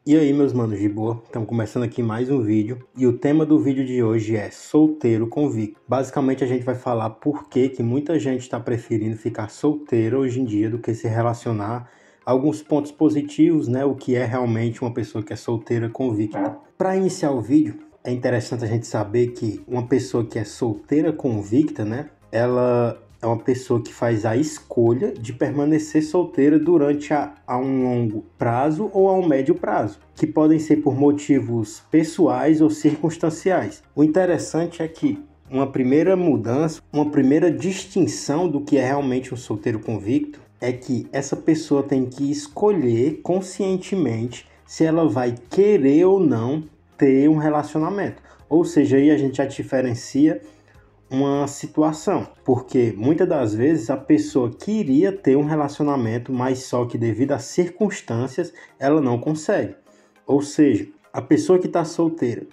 E aí, meus manos de boa? Estamos começando aqui mais um vídeo e o tema do vídeo de hoje é solteiro convicto. Basicamente a gente vai falar por que muita gente está preferindo ficar solteiro hoje em dia do que se relacionar, alguns pontos positivos, né? O que é realmente uma pessoa que é solteira convicta. Para iniciar o vídeo, é interessante a gente saber que uma pessoa que é solteira convicta, né? Ela é uma pessoa que faz a escolha de permanecer solteira durante a um longo prazo ou a um médio prazo, que podem ser por motivos pessoais ou circunstanciais. O interessante é que uma primeira mudança, uma primeira distinção do que é realmente um solteiro convicto é que essa pessoa tem que escolher conscientemente se ela vai querer ou não ter um relacionamento. Ou seja, aí a gente já diferencia uma situação, porque muitas das vezes a pessoa queria ter um relacionamento, mas só que devido às circunstâncias ela não consegue. Ou seja, a pessoa que está solteira,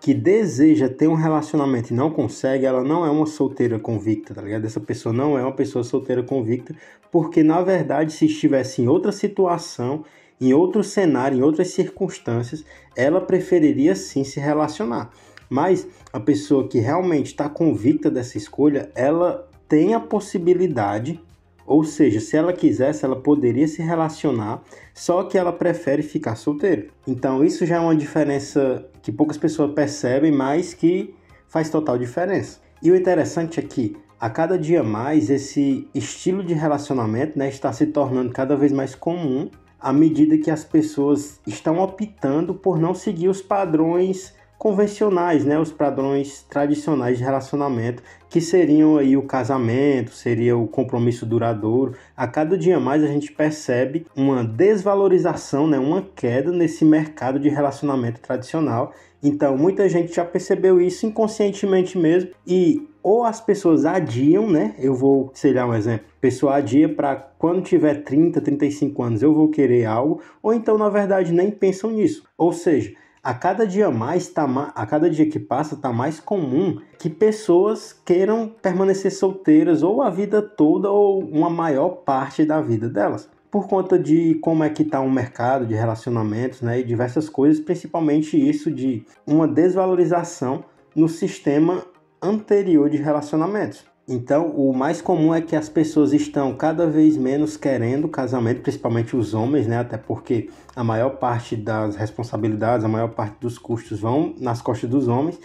que deseja ter um relacionamento e não consegue, ela não é uma solteira convicta, tá ligado? Essa pessoa não é uma pessoa solteira convicta, porque na verdade se estivesse em outra situação, em outro cenário, em outras circunstâncias, ela preferiria sim se relacionar. Mas a pessoa que realmente está convicta dessa escolha, ela tem a possibilidade, ou seja, se ela quisesse, ela poderia se relacionar, só que ela prefere ficar solteira. Então isso já é uma diferença que poucas pessoas percebem, mas que faz total diferença. E o interessante é que a cada dia mais esse estilo de relacionamento, né, está se tornando cada vez mais comum à medida que as pessoas estão optando por não seguir os padrões convencionais, né, os padrões tradicionais de relacionamento, que seriam aí o casamento, seria o compromisso duradouro. A cada dia mais a gente percebe uma desvalorização, né, uma queda nesse mercado de relacionamento tradicional. Então, muita gente já percebeu isso inconscientemente mesmo e ou as pessoas adiam, né? Eu vou, sei lá, um exemplo. A pessoa adia para quando tiver 30, 35 anos eu vou querer algo, ou então, na verdade, nem pensam nisso. Ou seja, a cada dia mais a cada dia que passa está mais comum que pessoas queiram permanecer solteiras ou a vida toda ou uma maior parte da vida delas, por conta de como é que está o mercado de relacionamentos, né, e diversas coisas, principalmente isso de uma desvalorização no sistema anterior de relacionamentos. Então, o mais comum é que as pessoas estão cada vez menos querendo casamento, principalmente os homens, né? Até porque a maior parte das responsabilidades, a maior parte dos custos vão nas costas dos homens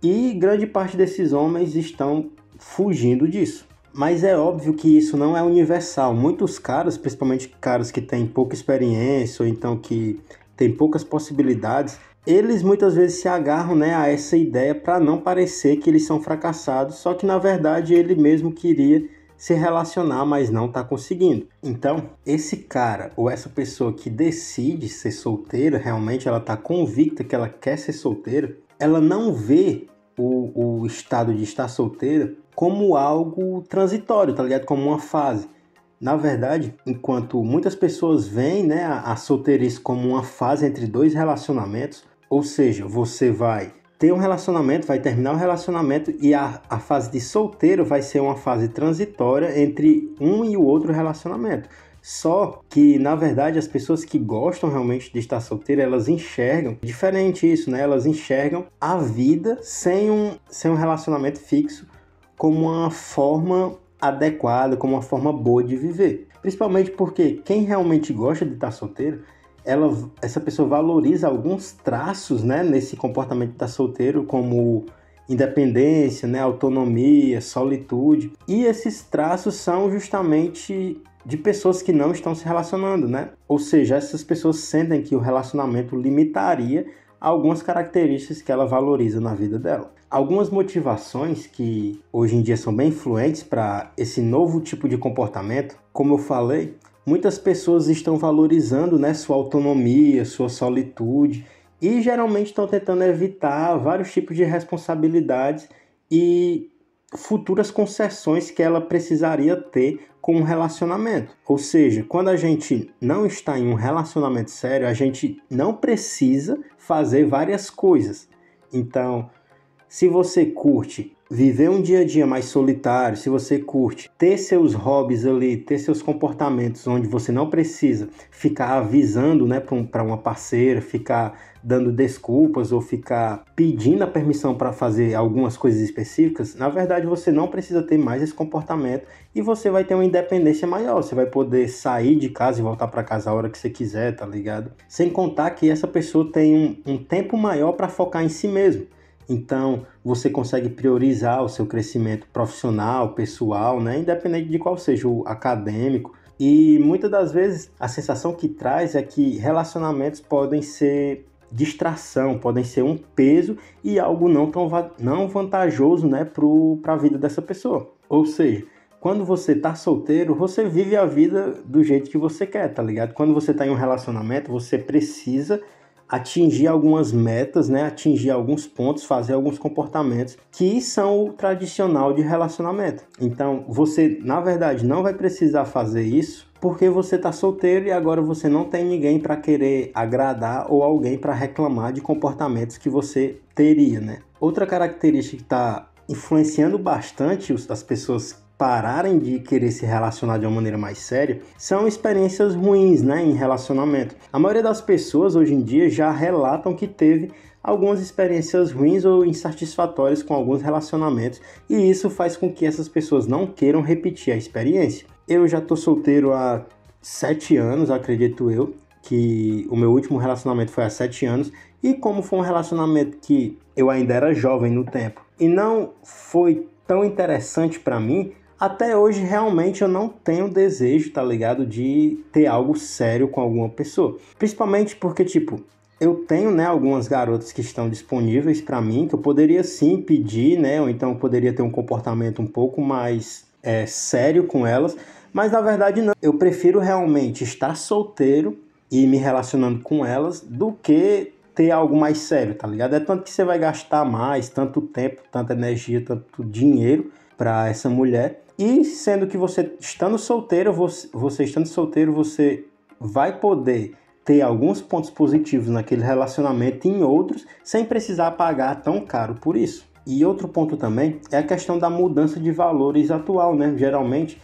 e grande parte desses homens estão fugindo disso. Mas é óbvio que isso não é universal. Muitos caras, principalmente caras que têm pouca experiência ou então que têm poucas possibilidades, eles muitas vezes se agarram, né, a essa ideia para não parecer que eles são fracassados, só que na verdade ele mesmo queria se relacionar, mas não está conseguindo. Então, esse cara ou essa pessoa que decide ser solteira, realmente ela está convicta que ela quer ser solteira, ela não vê o estado de estar solteira como algo transitório, tá ligado? Como uma fase. Na verdade, enquanto muitas pessoas veem, né, a solteirice como uma fase entre dois relacionamentos, ou seja, você vai ter um relacionamento, vai terminar o relacionamento e a fase de solteiro vai ser uma fase transitória entre um e o outro relacionamento. Só que, na verdade, as pessoas que gostam realmente de estar solteira, elas enxergam, diferente isso, né? Elas enxergam a vida sem um relacionamento fixo como uma forma adequada, como uma forma boa de viver. Principalmente porque quem realmente gosta de estar solteiro, essa pessoa valoriza alguns traços, né, nesse comportamento de estar solteiro, como independência, né, autonomia, solitude. E esses traços são justamente de pessoas que não estão se relacionando, né? Ou seja, essas pessoas sentem que o relacionamento limitaria algumas características que ela valoriza na vida dela. Algumas motivações que hoje em dia são bem influentes para esse novo tipo de comportamento, como eu falei, muitas pessoas estão valorizando, né, sua autonomia, sua solitude e geralmente estão tentando evitar vários tipos de responsabilidades e futuras concessões que ela precisaria ter com um relacionamento. Ou seja, quando a gente não está em um relacionamento sério, a gente não precisa fazer várias coisas. Então, se você curte viver um dia a dia mais solitário, se você curte ter seus hobbies ali, ter seus comportamentos onde você não precisa ficar avisando, né, para uma parceira, ficar dando desculpas ou ficar pedindo a permissão para fazer algumas coisas específicas, na verdade você não precisa ter mais esse comportamento e você vai ter uma independência maior, você vai poder sair de casa e voltar para casa a hora que você quiser, tá ligado? Sem contar que essa pessoa tem um tempo maior para focar em si mesmo. Então, você consegue priorizar o seu crescimento profissional, pessoal, né? Independente de qual seja o acadêmico. E muitas das vezes a sensação que traz é que relacionamentos podem ser distração, podem ser um peso e algo não vantajoso, né, para a vida dessa pessoa. Ou seja, quando você tá solteiro, você vive a vida do jeito que você quer, tá ligado? Quando você tá em um relacionamento, você precisa atingir algumas metas, né? Atingir alguns pontos, fazer alguns comportamentos que são o tradicional de relacionamento. Então, você, na verdade, não vai precisar fazer isso porque você está solteiro e agora você não tem ninguém para querer agradar ou alguém para reclamar de comportamentos que você teria, né? Outra característica que está influenciando bastante as pessoas pararem de querer se relacionar de uma maneira mais séria são experiências ruins, né, em relacionamento. A maioria das pessoas hoje em dia já relatam que teve algumas experiências ruins ou insatisfatórias com alguns relacionamentos e isso faz com que essas pessoas não queiram repetir a experiência. Eu já tô solteiro há 7 anos, acredito eu, que o meu último relacionamento foi há 7 anos e como foi um relacionamento que eu ainda era jovem no tempo e não foi tão interessante para mim, até hoje realmente eu não tenho desejo, tá ligado, de ter algo sério com alguma pessoa. Principalmente porque, tipo, eu tenho, né, algumas garotas que estão disponíveis para mim, que eu poderia sim pedir, né, ou então eu poderia ter um comportamento um pouco mais sério com elas, mas na verdade não. Eu prefiro realmente estar solteiro e me relacionando com elas do que ter algo mais sério, tá ligado? É tanto que você vai gastar mais, tanto tempo, tanta energia, tanto dinheiro para essa mulher. E sendo que você estando solteiro, você vai poder ter alguns pontos positivos naquele relacionamento e em outros, sem precisar pagar tão caro por isso. E outro ponto também é a questão da mudança de valores atual, né? Geralmente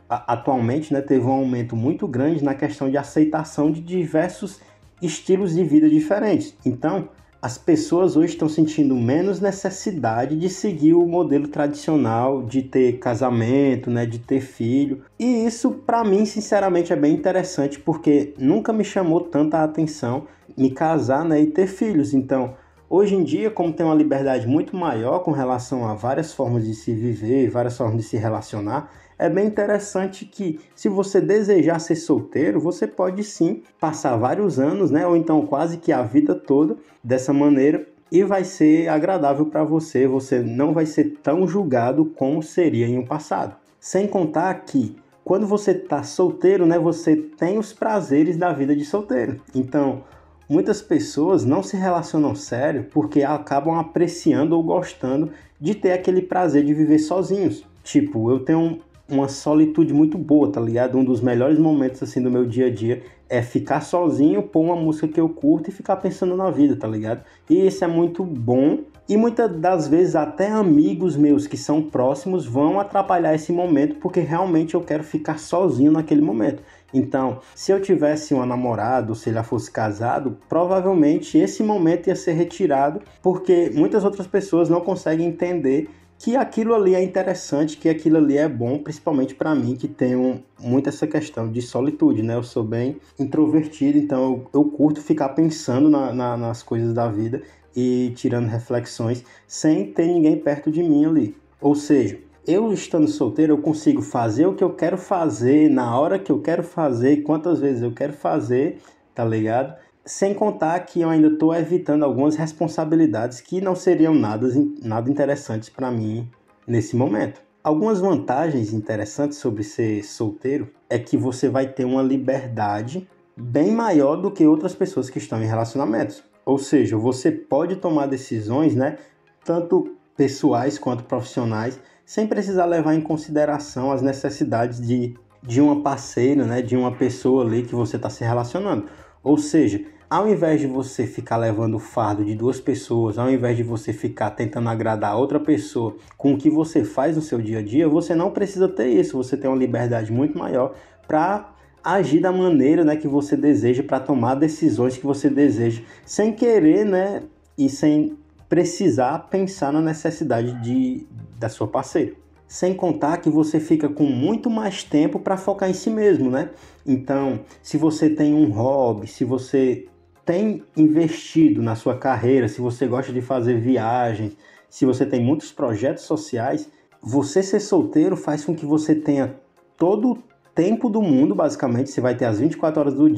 atualmente, né, teve um aumento muito grande na questão de aceitação de diversos estilos de vida diferentes. Então, as pessoas hoje estão sentindo menos necessidade de seguir o modelo tradicional de ter casamento, né, de ter filho. E isso, para mim, sinceramente, é bem interessante, porque nunca me chamou tanta atenção me casar, né, e ter filhos. Então, hoje em dia, como tem uma liberdade muito maior com relação a várias formas de se viver, várias formas de se relacionar, é bem interessante que, se você desejar ser solteiro, você pode sim passar vários anos, né, ou então quase que a vida toda dessa maneira e vai ser agradável para você, você não vai ser tão julgado como seria em um passado. Sem contar que, quando você está solteiro, né, você tem os prazeres da vida de solteiro. Então, muitas pessoas não se relacionam sério porque acabam apreciando ou gostando de ter aquele prazer de viver sozinhos. Tipo, eu tenho uma solitude muito boa, tá ligado? Um dos melhores momentos, assim, do meu dia a dia é ficar sozinho, pôr uma música que eu curto e ficar pensando na vida, tá ligado? E isso é muito bom. E muitas das vezes até amigos meus que são próximos vão atrapalhar esse momento porque realmente eu quero ficar sozinho naquele momento. Então, se eu tivesse uma namorada ou se ele já fosse casado, provavelmente esse momento ia ser retirado porque muitas outras pessoas não conseguem entender que aquilo ali é interessante, que aquilo ali é bom, principalmente para mim, que tenho muito essa questão de solitude, né? Eu sou bem introvertido, então eu curto ficar pensando nas coisas da vida e tirando reflexões sem ter ninguém perto de mim ali. Ou seja, eu estando solteiro, eu consigo fazer o que eu quero fazer, na hora que eu quero fazer, quantas vezes eu quero fazer, tá ligado? Sem contar que eu ainda estou evitando algumas responsabilidades que não seriam nada interessantes para mim nesse momento. Algumas vantagens interessantes sobre ser solteiro é que você vai ter uma liberdade bem maior do que outras pessoas que estão em relacionamentos. Ou seja, você pode tomar decisões, né, tanto pessoais quanto profissionais, sem precisar levar em consideração as necessidades de uma parceira, né, de uma pessoa ali que você está se relacionando. Ou seja, ao invés de você ficar levando o fardo de duas pessoas, ao invés de você ficar tentando agradar outra pessoa com o que você faz no seu dia a dia, você não precisa ter isso. Você tem uma liberdade muito maior para agir da maneira, né, que você deseja, para tomar decisões que você deseja, sem querer, né, e sem precisar pensar na necessidade da sua parceira. Sem contar que você fica com muito mais tempo para focar em si mesmo, né? Então, se você tem um hobby, se você tem investido na sua carreira, se você gosta de fazer viagens, se você tem muitos projetos sociais, você ser solteiro faz com que você tenha todo o tempo do mundo, basicamente. Você vai ter as 24 horas do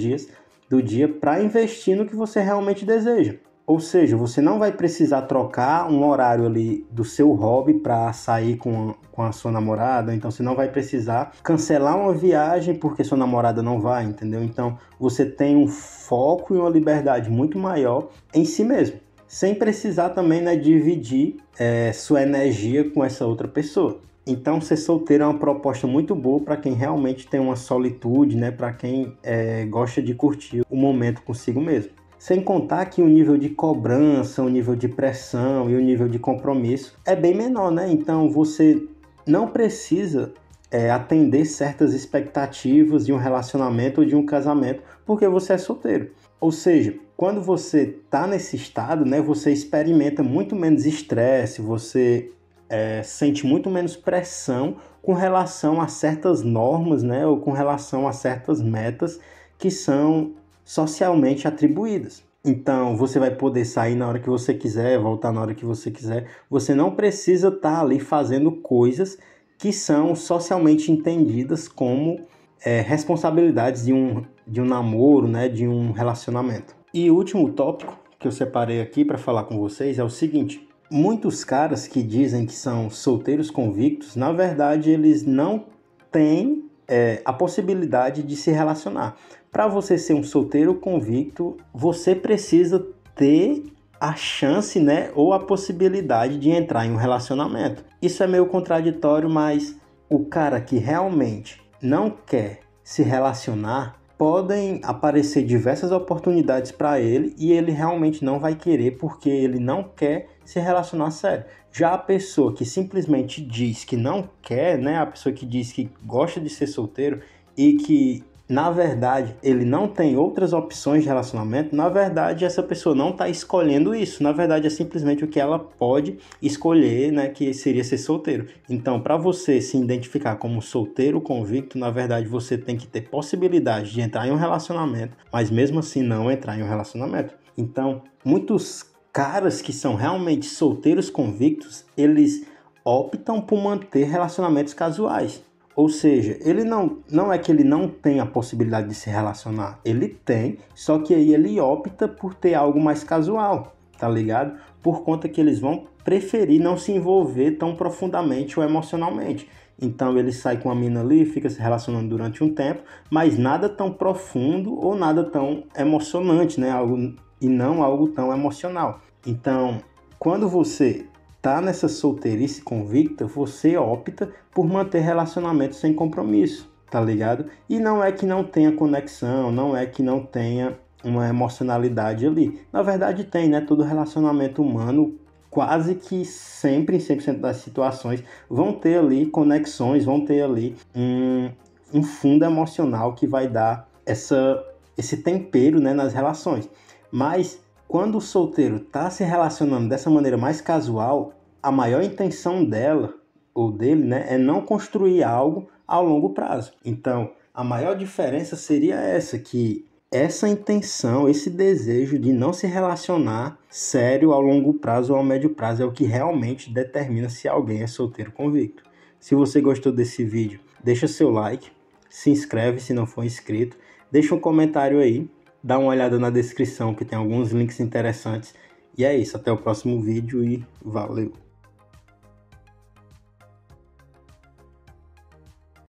dia para investir no que você realmente deseja. Ou seja, você não vai precisar trocar um horário ali do seu hobby para sair com a sua namorada, então você não vai precisar cancelar uma viagem porque sua namorada não vai, entendeu? Então você tem um foco e uma liberdade muito maior em si mesmo, sem precisar também, né, dividir sua energia com essa outra pessoa. Então, ser solteiro é uma proposta muito boa para quem realmente tem uma solitude, né, para quem gosta de curtir o momento consigo mesmo. Sem contar que o nível de cobrança, o nível de pressão e o nível de compromisso é bem menor, né? Então você não precisa atender certas expectativas de um relacionamento ou de um casamento porque você é solteiro. Ou seja, quando você está nesse estado, né, você experimenta muito menos estresse, você sente muito menos pressão com relação a certas normas, né, ou com relação a certas metas que são socialmente atribuídas. Então, você vai poder sair na hora que você quiser, voltar na hora que você quiser. Você não precisa estar ali fazendo coisas que são socialmente entendidas como responsabilidades de um namoro, né, de um relacionamento. E o último tópico que eu separei aqui para falar com vocês é o seguinte: muitos caras que dizem que são solteiros convictos, na verdade, eles não têm a possibilidade de se relacionar. Para você ser um solteiro convicto, você precisa ter a chance, né, ou a possibilidade de entrar em um relacionamento. Isso é meio contraditório, mas o cara que realmente não quer se relacionar, podem aparecer diversas oportunidades para ele e ele realmente não vai querer porque ele não quer se relacionar sério. Já a pessoa que simplesmente diz que não quer, né, a pessoa que diz que gosta de ser solteiro e que na verdade ele não tem outras opções de relacionamento, na verdade essa pessoa não está escolhendo isso, na verdade é simplesmente o que ela pode escolher, né, que seria ser solteiro. Então, para você se identificar como solteiro convicto, na verdade você tem que ter possibilidade de entrar em um relacionamento, mas mesmo assim não entrar em um relacionamento. Então, muitos caras que são realmente solteiros convictos, eles optam por manter relacionamentos casuais. Ou seja, ele não é que ele não tem a possibilidade de se relacionar, ele tem, só que aí ele opta por ter algo mais casual, tá ligado? Por conta que eles vão preferir não se envolver tão profundamente ou emocionalmente. Então ele sai com a mina ali, fica se relacionando durante um tempo, mas nada tão profundo ou nada tão emocionante, né? E não algo tão emocional. Então, quando você tá nessa solteirice convicta, você opta por manter relacionamento sem compromisso, tá ligado? E não é que não tenha conexão, não é que não tenha uma emocionalidade ali. Na verdade tem, né? Todo relacionamento humano, quase que sempre, em 100% das situações, vão ter ali conexões, vão ter ali um fundo emocional que vai dar esse tempero, né, nas relações. Mas quando o solteiro está se relacionando dessa maneira mais casual, a maior intenção dela ou dele, né, é não construir algo a longo prazo. Então, a maior diferença seria que essa intenção, esse desejo de não se relacionar sério ao longo prazo ou ao médio prazo é o que realmente determina se alguém é solteiro convicto. Se você gostou desse vídeo, deixa seu like, se inscreve se não for inscrito, deixa um comentário aí, dá uma olhada na descrição que tem alguns links interessantes. E é isso, até o próximo vídeo e valeu!